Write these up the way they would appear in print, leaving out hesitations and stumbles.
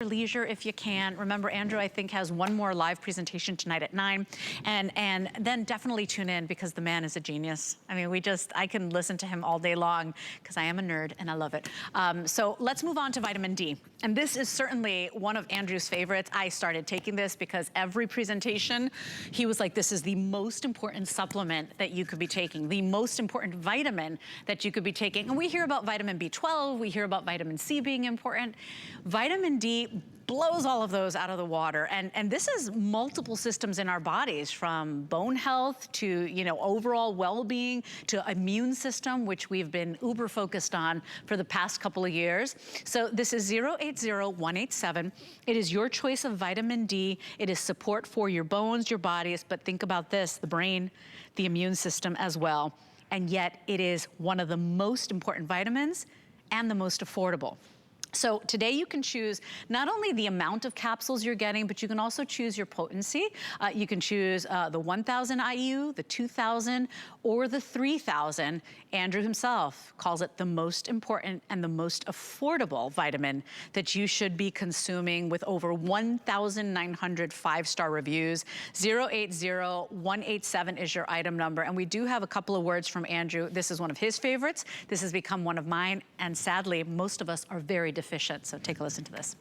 leisure if you can. Remember, Andrew, I think, has one more live presentation tonight at 9. And then definitely tune in because the man is a genius. I mean, I can listen to him all day long because I am a nerd and I love it. So let's move on to vitamin D. And this is certainly one of Andrew's favorites. I started taking this because every presentation, he was like, this is the most important supplement that you could be taking, the most important vitamin that you could be taking. And we hear about vitamin B12, we hear about vitamin C being important. Vitamin D blows all of those out of the water. And this is multiple systems in our bodies, from bone health to, you know, overall well-being to immune system, which we've been uber focused on for the past couple of years. So this is 080187. It is your choice of vitamin D. It is support for your bones, your bodies, but think about this, the brain, the immune system as well. And yet it is one of the most important vitamins and the most affordable. So today you can choose not only the amount of capsules you're getting, but you can also choose your potency. You can choose the 1000 IU, the 2000, or the 3000. Andrew himself calls it the most important and the most affordable vitamin that you should be consuming, with over 1,900 5-star reviews. 080187 is your item number. And we do have a couple of words from Andrew. This is one of his favorites. This has become one of mine. And sadly, most of us are very deficient. So take a listen to this.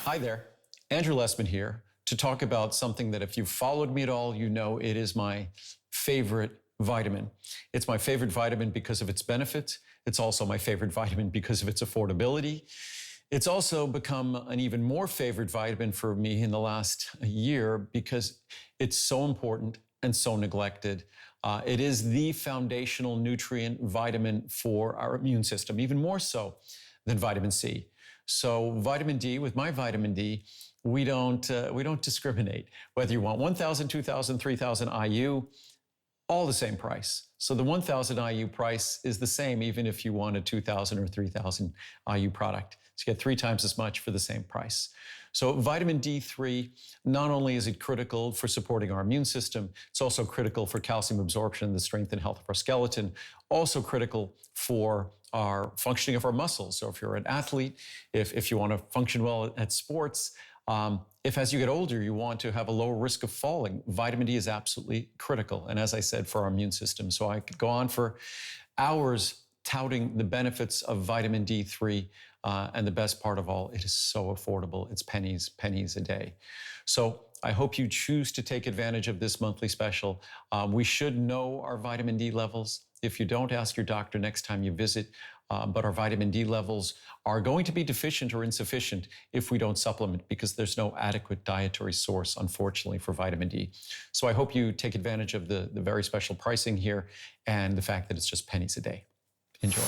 Hi there, Andrew Lessman here to talk about something that, if you've followed me at all, you know it is my favorite vitamin. It's my favorite vitamin because of its benefits. It's also my favorite vitamin because of its affordability. It's also become an even more favorite vitamin for me in the last year because it's so important and so neglected. It is the foundational nutrient vitamin for our immune system, even more so than vitamin C. So vitamin D, with my vitamin D, we don't discriminate. Whether you want 1,000, 2,000, 3,000 IU, all the same price. So the 1,000 IU price is the same even if you want a 2,000 or 3,000 IU product. So you get 3 times as much for the same price. So vitamin D3, not only is it critical for supporting our immune system, it's also critical for calcium absorption, the strength and health of our skeleton, also critical for our functioning of our muscles. So if you're an athlete, if you want to function well at sports, if as you get older, you want to have a lower risk of falling, vitamin D is absolutely critical. And as I said, for our immune system. So I could go on for hours touting the benefits of vitamin D3, and the best part of all, it is so affordable. It's pennies a day. So I hope you choose to take advantage of this monthly special. We should know our vitamin D levels. If you don't, ask your doctor next time you visit. But our vitamin D levels are going to be deficient or insufficient if we don't supplement, because there's no adequate dietary source, unfortunately, for vitamin D. So I hope you take advantage of the very special pricing here and the fact that it's just pennies a day. Enjoy.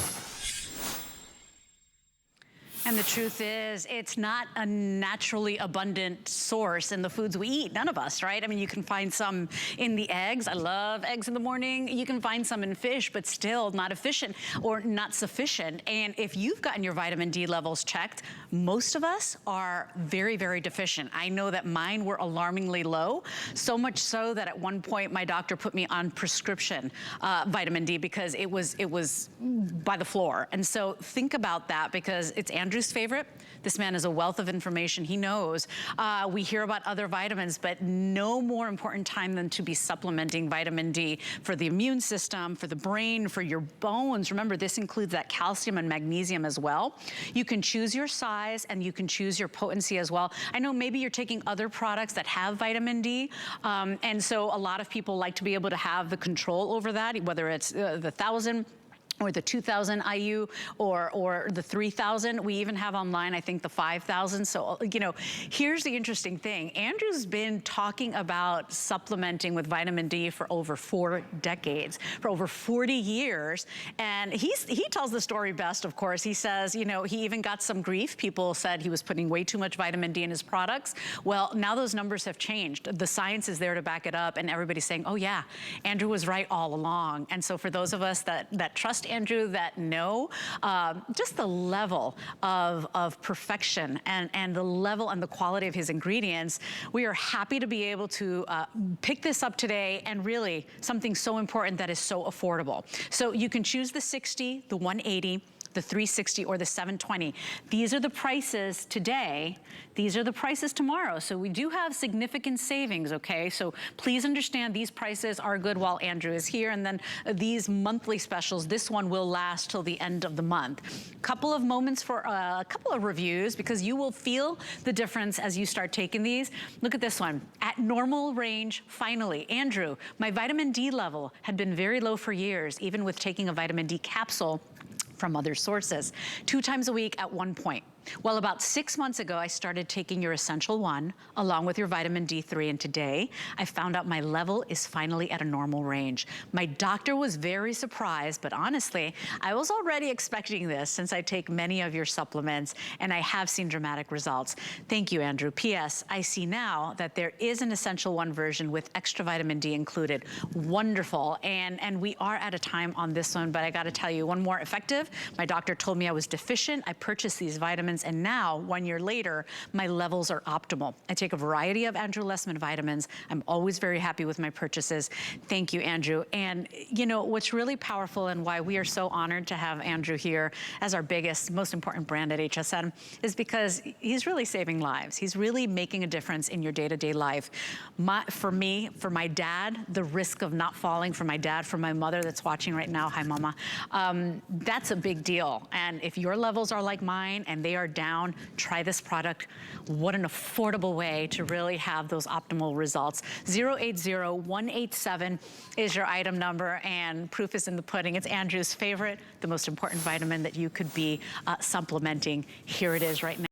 And the truth is, it's not a naturally abundant source in the foods we eat. None of us, right? I mean, you can find some in the eggs. I love eggs in the morning. You can find some in fish, but still not efficient or not sufficient. And if you've gotten your vitamin D levels checked, most of us are very, very deficient. I know that mine were alarmingly low, so much so that at one point my doctor put me on prescription vitamin D because it was by the floor. And so think about that, because it's Andrew's favorite. This man is a wealth of information. He knows. We hear about other vitamins, but no more important time than to be supplementing vitamin D for the immune system, for the brain, for your bones. Remember, this includes that calcium and magnesium as well. You can choose your size and you can choose your potency as well. I know maybe you're taking other products that have vitamin D, and so a lot of people like to be able to have the control over that, whether it's the 1,000 or the 2,000 IU or the 3,000. We even have online, I think, the 5,000. So, you know, here's the interesting thing. Andrew's been talking about supplementing with vitamin D for over 4 decades, for over 40 years. And he tells the story best, of course. He says, you know, he even got some grief. People said he was putting way too much vitamin D in his products. Well, now those numbers have changed. The science is there to back it up, and everybody's saying, oh yeah, Andrew was right all along. And so for those of us that trust Andrew, that know just the level of perfection and the level and the quality of his ingredients, we are happy to be able to pick this up today, and really something so important that is so affordable. So you can choose the 60, the 180, the 360 or the 720. These are the prices today. These are the prices tomorrow. So we do have significant savings, okay? So please understand these prices are good while Andrew is here. And then these monthly specials, this one will last till the end of the month. Couple of moments for a couple of reviews, because you will feel the difference as you start taking these. Look at this one. At normal range, finally. Andrew, my vitamin D level had been very low for years, even with taking a vitamin D capsule from other sources, 2 times a week at one point. Well, about 6 months ago, I started taking your Essential 1 along with your vitamin D3, and today I found out my level is finally at a normal range. My doctor was very surprised, but honestly, I was already expecting this since I take many of your supplements, and I have seen dramatic results. Thank you, Andrew. P.S. I see now that there is an Essential 1 version with extra vitamin D included. Wonderful, and we are at a time on this one, but I gotta tell you, one more effective. My doctor told me I was deficient. I purchased these vitamins, and now, 1 year later, my levels are optimal. I take a variety of Andrew Lessman vitamins. I'm always very happy with my purchases. Thank you, Andrew. And you know, what's really powerful and why we are so honored to have Andrew here as our biggest, most important brand at HSN is because he's really saving lives. He's really making a difference in your day-to-day life. For me, for my dad, the risk of not falling, for my dad, for my mother that's watching right now, hi mama, that's a big deal. And if your levels are like mine and they are down, try this product. What an affordable way to really have those optimal results. 080187 is your item number, and proof is in the pudding. It's Andrew's favorite, the most important vitamin that you could be supplementing. Here it is right now.